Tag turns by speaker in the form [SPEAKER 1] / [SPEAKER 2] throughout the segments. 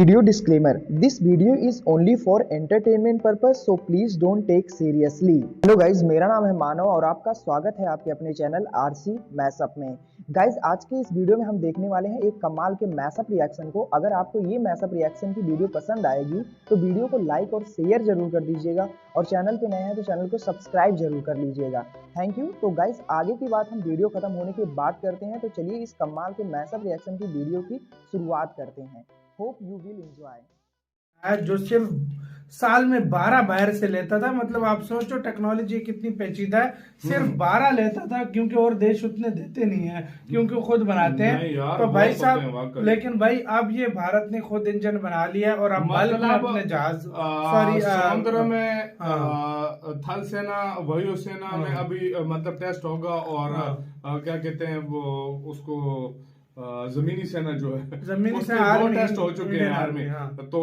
[SPEAKER 1] Video disclaimer: This video is only for entertainment purpose, so please don't take seriously. Hello guys, मेरा नाम है मानव और आपका स्वागत है आपके अपने चैनल आरसी मैशअप में। गाइज, आज के इस वीडियो में हम देखने वाले हैं एक कमाल के मैशअप रिएक्शन को। अगर आपको ये मैशअप रिएक्शन की वीडियो पसंद आएगी तो वीडियो को लाइक और शेयर जरूर कर दीजिएगा और चैनल पे नए हैं तो चैनल को सब्सक्राइब जरूर कर लीजिएगा। Thank you. तो गाइज, आगे की बात हम वीडियो खत्म होने के बाद करते हैं, तो चलिए इस कमाल के मैशअप रिएक्शन की वीडियो की शुरुआत करते हैं। Hope you will enjoy.
[SPEAKER 2] जो सिर्फ साल में 12 बाहर से लेता था, मतलब आप सोचो टेक्नोलॉजी कितनी पेचीदा है। सिर्फ 12 लेता था क्योंकि और देश उतने देते नहीं है, क्योंकि खुद बनाते हैं। तो भाई साहब, लेकिन भाई अब ये भारत ने खुद इंजन बना लिया और अब बल्क में अपने जहाज
[SPEAKER 3] समुद्र में थल सेना वायुसेना में अभी मतलब टेस्ट होगा और क्या कहते हैं वो उसको जमीनी सेना जो है
[SPEAKER 2] जमीनी
[SPEAKER 3] सेना दो टेस्ट हो चुके हैं आर्मी। तो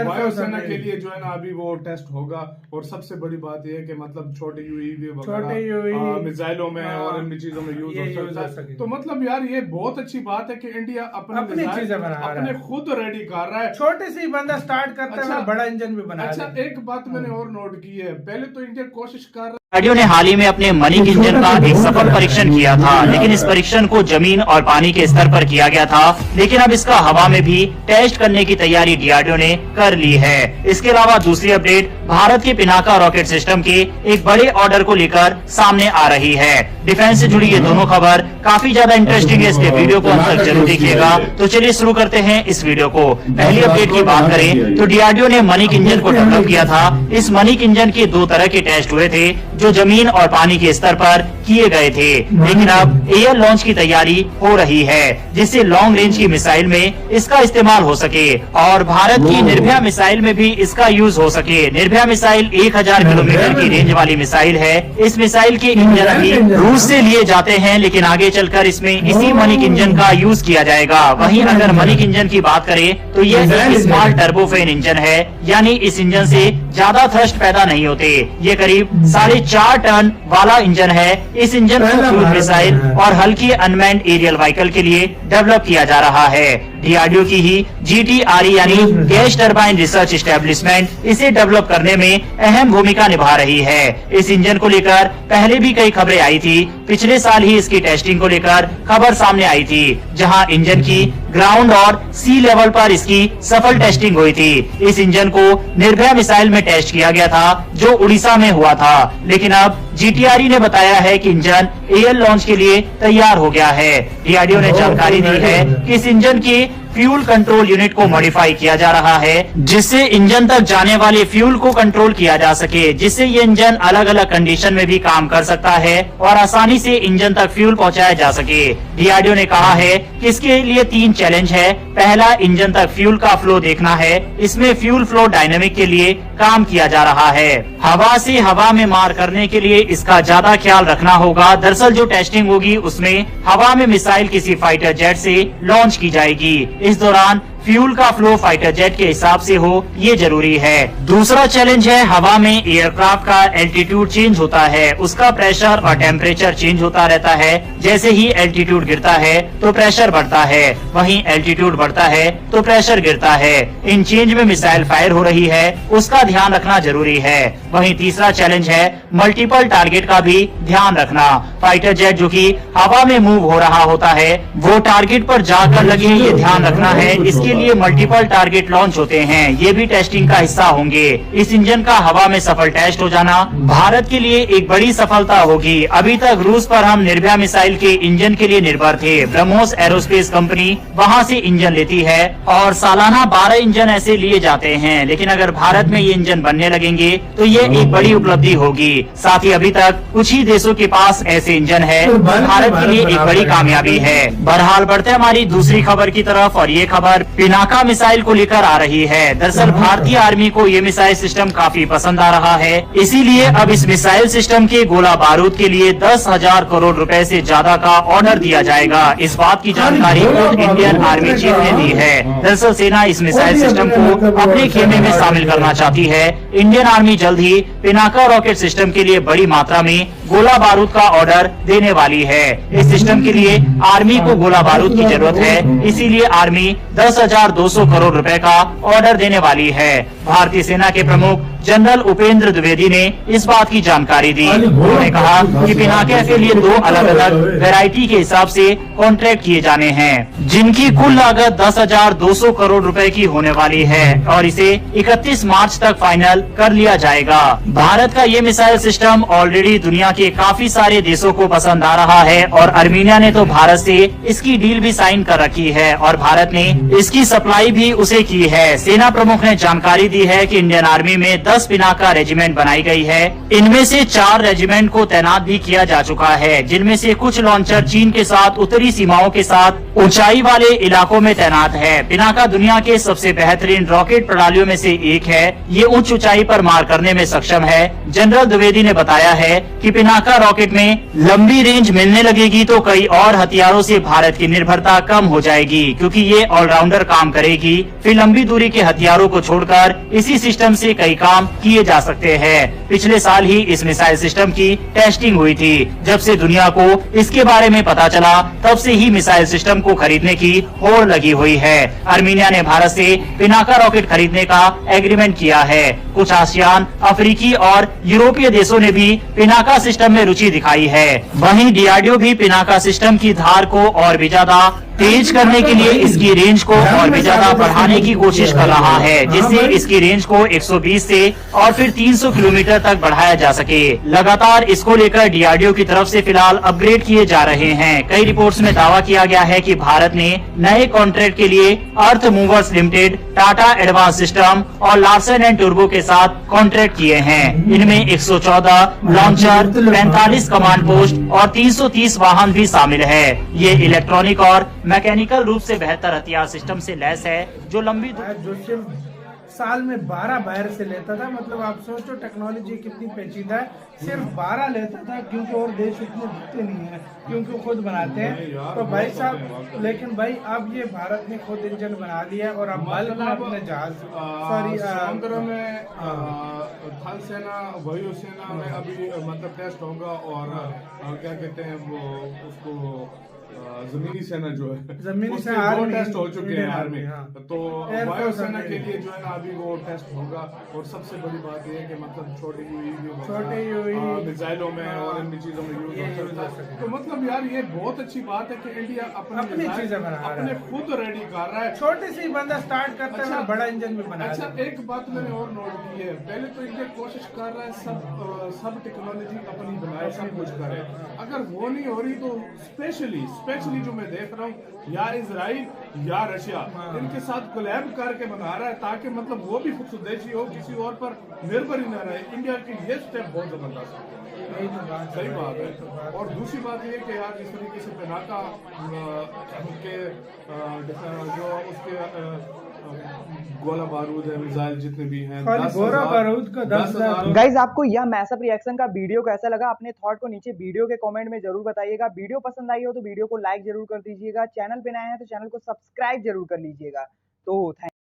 [SPEAKER 3] वायुसेना के लिए जो है ना अभी वो टेस्ट होगा। और सबसे बड़ी बात यह है कि मतलब छोटे यूएवी वगैरह मिसाइलों में और इन चीजों में यूज हो सकता है। तो मतलब यार ये बहुत अच्छी बात है कि इंडिया अपनी चीजें अपने खुद रेडी कर रहा है।
[SPEAKER 2] छोटे से ही बंदा स्टार्ट करता है, बड़ा इंजन भी बना।
[SPEAKER 3] अच्छा, एक बात मैंने और नोट की है, पहले तो इंडिया कोशिश कर रहा है।
[SPEAKER 4] डीआरडीओ ने हाल ही में अपने मणिक इंजन का एक सफल परीक्षण किया था, लेकिन इस परीक्षण को जमीन और पानी के स्तर पर किया गया था। लेकिन अब इसका हवा में भी टेस्ट करने की तैयारी डीआरडीओ ने कर ली है। इसके अलावा दूसरी अपडेट भारत के पिनाका रॉकेट सिस्टम के एक बड़े ऑर्डर को लेकर सामने आ रही है। डिफेंस से जुड़ी ये दोनों खबर काफी ज्यादा इंटरेस्टिंग है, इसलिए वीडियो को अंत तक जरूर देखिएगा। तो चलिए शुरू करते हैं इस वीडियो को। पहली अपडेट की बात करें तो डीआरडीओ ने मणिक इंजन को डेवलप किया था। इस मणिक इंजन के दो तरह के टेस्ट हुए थे जो जमीन और पानी के स्तर पर किए गए थे, लेकिन अब एयर लॉन्च की तैयारी हो रही है जिससे लॉन्ग रेंज की मिसाइल में इसका इस्तेमाल हो सके और भारत की निर्भया मिसाइल में भी इसका यूज हो सके। निर्भया मिसाइल 1000 किलोमीटर की रेंज वाली मिसाइल है। इस मिसाइल के इंजन अभी रूस से लिए जाते हैं, लेकिन आगे चलकर इसमें इसी मणिक इंजन का यूज किया जाएगा। वहीं अगर मणिक इंजन की बात करें तो यह एक स्मॉल टर्बोफेन इंजन है, यानी इस इंजन से ज्यादा थ्रस्ट पैदा नहीं होते। ये करीब 4.5 टन वाला इंजन है। इस इंजन को क्रूज मिसाइल और हल्की अनमैन्ड एरियल व्हीकल के लिए डेवलप किया जा रहा है। डीआरडीओ की ही जीटीआरई यानी गैस टरबाइन रिसर्च एस्टेब्लिशमेंट इसे डेवलप करने में अहम भूमिका निभा रही है। इस इंजन को लेकर पहले भी कई खबरें आई थी। पिछले साल ही इसकी टेस्टिंग को लेकर खबर सामने आई थी, जहां इंजन की ग्राउंड और सी लेवल पर इसकी सफल टेस्टिंग हुई थी। इस इंजन को निर्भया मिसाइल में टेस्ट किया गया था जो उड़ीसा में हुआ था, लेकिन अब जीटीआरई ने बताया है कि इंजन एयर लॉन्च के लिए तैयार हो गया है। डीआरडीओ ने जानकारी दी है कि इस इंजन की फ्यूल कंट्रोल यूनिट को मॉडिफाई किया जा रहा है, जिससे इंजन तक जाने वाले फ्यूल को कंट्रोल किया जा सके, जिससे ये इंजन अलग अलग कंडीशन में भी काम कर सकता है और आसानी से इंजन तक फ्यूल पहुंचाया जा सके। डीआरडीओ ने कहा है कि इसके लिए 3 चैलेंज है। पहला, इंजन तक फ्यूल का फ्लो देखना है। इसमें फ्यूल फ्लो डायनेमिक के लिए काम किया जा रहा है। हवा से हवा में मार करने के लिए इसका ज्यादा ख्याल रखना होगा। दरअसल जो टेस्टिंग होगी उसमें हवा में मिसाइल किसी फाइटर जेट से लॉन्च की जाएगी। इस दौरान फ्यूल का फ्लो फाइटर जेट के हिसाब से हो, ये जरूरी है। दूसरा चैलेंज है, हवा में एयरक्राफ्ट का एल्टीट्यूड चेंज होता है, उसका प्रेशर और टेम्परेचर चेंज होता रहता है। जैसे ही एल्टीट्यूड गिरता है तो प्रेशर बढ़ता है, वहीं एल्टीट्यूड बढ़ता है तो प्रेशर गिरता है। इन चेंज में मिसाइल फायर हो रही है, उसका ध्यान रखना जरूरी है। वहीं तीसरा चैलेंज है मल्टीपल टारगेट का भी ध्यान रखना। फाइटर जेट जो कि हवा में मूव हो रहा होता है वो टारगेट पर जाकर लगे, ये ध्यान रखना है। इसके लिए मल्टीपल टारगेट लॉन्च होते हैं, ये भी टेस्टिंग का हिस्सा होंगे। इस इंजन का हवा में सफल टेस्ट हो जाना भारत के लिए एक बड़ी सफलता होगी। अभी तक रूस पर हम निर्भया मिसाइल के इंजन के लिए निर्भर थे। ब्रह्मोस एरोस्पेस कंपनी वहां से इंजन लेती है और सालाना 12 इंजन ऐसे लिए जाते हैं, लेकिन अगर भारत में ये इंजन बनने लगेंगे तो ये एक बड़ी उपलब्धि होगी। साथ ही अभी तक कुछ ही देशों के पास ऐसे इंजन है, भारत के लिए एक बड़ी कामयाबी है। बहरहाल बढ़ते हमारी दूसरी खबर की तरफ, और ये खबर पिनाका मिसाइल को लेकर आ रही है। दरअसल भारतीय आर्मी को ये मिसाइल सिस्टम काफी पसंद आ रहा है, इसीलिए अब इस मिसाइल सिस्टम के गोला बारूद के लिए 10,000 करोड़ रुपए से ज्यादा का ऑर्डर दिया जाएगा। इस बात की जानकारी खुद इंडियन आर्मी चीफ ने दी है। दरअसल सेना इस मिसाइल सिस्टम को अपने खेमे में शामिल करना चाहती है। इंडियन आर्मी जल्द ही पिनाका रॉकेट सिस्टम के लिए बड़ी मात्रा में गोला बारूद का ऑर्डर देने वाली है। इस सिस्टम के लिए आर्मी को गोला बारूद की जरूरत है, इसीलिए आर्मी 10,000 10,200 करोड़ रुपए का ऑर्डर देने वाली है। भारतीय सेना के प्रमुख जनरल उपेंद्र द्विवेदी ने इस बात की जानकारी दी। उन्होंने कहा कि पिनाका के लिए 2 अलग अलग वैरायटी के हिसाब से कॉन्ट्रैक्ट किए जाने हैं, जिनकी कुल लागत 10,200 करोड़ रुपए की होने वाली है और इसे 31 मार्च तक फाइनल कर लिया जाएगा। भारत का ये मिसाइल सिस्टम ऑलरेडी दुनिया के काफी सारे देशों को पसंद आ रहा है और आर्मीनिया ने तो भारत से इसकी डील भी साइन कर रखी है और भारत ने इसकी सप्लाई भी उसे की है। सेना प्रमुख ने जानकारी दी है कि इंडियन आर्मी में 10 पिनाका रेजिमेंट बनाई गई है। इनमें से 4 रेजिमेंट को तैनात भी किया जा चुका है, जिनमें से कुछ लॉन्चर चीन के साथ उत्तरी सीमाओं के साथ ऊंचाई वाले इलाकों में तैनात है। पिनाका दुनिया के सबसे बेहतरीन रॉकेट प्रणालियों में से एक है। ये उच्च ऊंचाई पर मार करने में सक्षम है। जनरल द्विवेदी ने बताया है कि पिनाका रॉकेट में लंबी रेंज मिलने लगेगी तो कई और हथियारों से भारत की निर्भरता कम हो जाएगी, क्योंकि ये ऑलराउंडर काम करेगी। फिर लंबी दूरी के हथियारों को छोड़कर इसी सिस्टम से कई काम किए जा सकते हैं। पिछले साल ही इस मिसाइल सिस्टम की टेस्टिंग हुई थी। जब से दुनिया को इसके बारे में पता चला, तब से ही मिसाइल सिस्टम को खरीदने की होड़ लगी हुई है। आर्मीनिया ने भारत से पिनाका रॉकेट खरीदने का एग्रीमेंट किया है। कुछ आसियान, अफ्रीकी और यूरोपीय देशों ने भी पिनाका सिस्टम में रुचि दिखाई है। वहीं डीआरडीओ भी पिनाका सिस्टम की धार को और भी ज्यादा तेज करने के लिए इसकी रेंज को और भी ज्यादा बढ़ाने की कोशिश कर रहा है, जिससे इसकी रेंज को 120 से और फिर 300 किलोमीटर तक बढ़ाया जा सके। लगातार इसको लेकर डीआरडीओ की तरफ से फिलहाल अपग्रेड किए जा रहे हैं। कई रिपोर्ट्स में दावा किया गया है कि भारत ने नए कॉन्ट्रैक्ट के लिए earth movers limited, Tata advance system और लार्सन एंड टर्बो के साथ कॉन्ट्रैक्ट किए हैं। इनमें 114 लॉन्चर, 45 कमांड पोस्ट और 330 वाहन भी शामिल है। ये इलेक्ट्रॉनिक और मैकेनिकल रूप से बेहतर हथियार सिस्टम से लैस है, जो लंबी
[SPEAKER 2] जो सिर्फ साल में 12 बाहर से लेता था। मतलब आप सोचो टेक्नोलॉजी कितनी पेचीदा है। सिर्फ 12 लेता था, क्योंकि और देश उतने देते नहीं है, क्योंकि खुद बनाते हैं। तो भाई साहब, लेकिन भाई अब ये भारत ने खुद इंजन बना लिया और अब बल्क में अपने जहाज
[SPEAKER 3] समुद्र में थल सेना, वायुसेना में अभी मतलब टेस्ट होगा और क्या कहते हैं वो उसको जमीनी सेना जो है,
[SPEAKER 2] जमीनी
[SPEAKER 3] सेना टेस्ट हो चुके हैं आर्मी। तो वायुसेना के लिए जो है ना अभी वो टेस्ट होगा। और सबसे बड़ी बात ये है कि मतलब छोटे मिसाइलों में और इन चीजों में यूज हो सकता है। तो मतलब यार ये बहुत अच्छी बात है कि इंडिया अपनी चीजें अपने खुद रेडी कर रहा है।
[SPEAKER 2] छोटे से बंदा स्टार्ट करता है, बड़ा इंजन भी बना।
[SPEAKER 3] अच्छा, एक बात मैंने और नोट की है, पहले तो इंडिया कोशिश कर रहा है सब टेक्नोलॉजी अपनी बनाए, सब कुछ करे। अगर वो नहीं हो रही तो स्पेशली जो मैं देख रहा हूँ, या इजराइल या रशिया इनके साथ कोलैब करके बना रहा है, ताकि मतलब वो भी खुद स्वदेशी हो, किसी और पर निर्भर ही न रहे। इंडिया की ये स्टेप बहुत जबरदस्त है, सही बात है। और दूसरी बात ये कि यार इस तरीके से पिनाका के जो उसके गोला बारूद है, मिसाइल जितने भी हैं,
[SPEAKER 2] गोला बारूद का 10,000।
[SPEAKER 1] गाइज आपको यह मैसअप रिएक्शन का वीडियो कैसा लगा? अपने थॉट को नीचे वीडियो के कमेंट में जरूर बताइएगा। वीडियो पसंद आई हो तो वीडियो को लाइक जरूर कर दीजिएगा। चैनल पे नए हैं तो चैनल को सब्सक्राइब जरूर कर लीजिएगा। तो थैंक